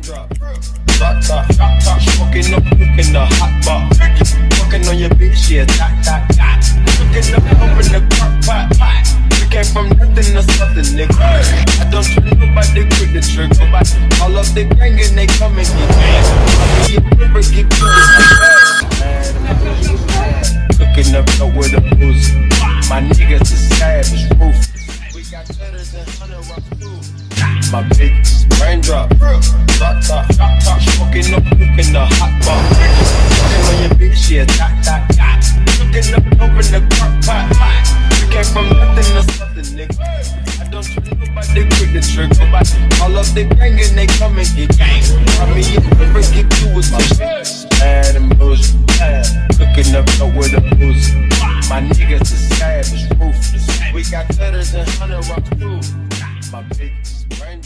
raindrop. Drop top, smoking up, cooking the hot bar. Fucking on your bitch, yeah, dot. Cooking up, open the crock pot. We came from nothing to something, nigga. I don't trust nobody, quick the trigger. All up the gang and they come and get mad. I mean, you never get cooking up with a booze. My niggas is savage, ruthless. We got cutters and 100 rock too. My bitch, raindrop, drop top, smoking up, cooking the hot bar. Fucking on your bitch, yeah, dot. Cooking up, open the crock pot. We came from nothing to something, nigga. I don't trust nobody, quick the trigger. All up the gang and they come and get gang. I mean, you never get you with my bitch. Bad and bullshit, cooking up with a booze. My niggas is savage, ruthless. We got cutters and 100 rock too. My bitch, raindrop.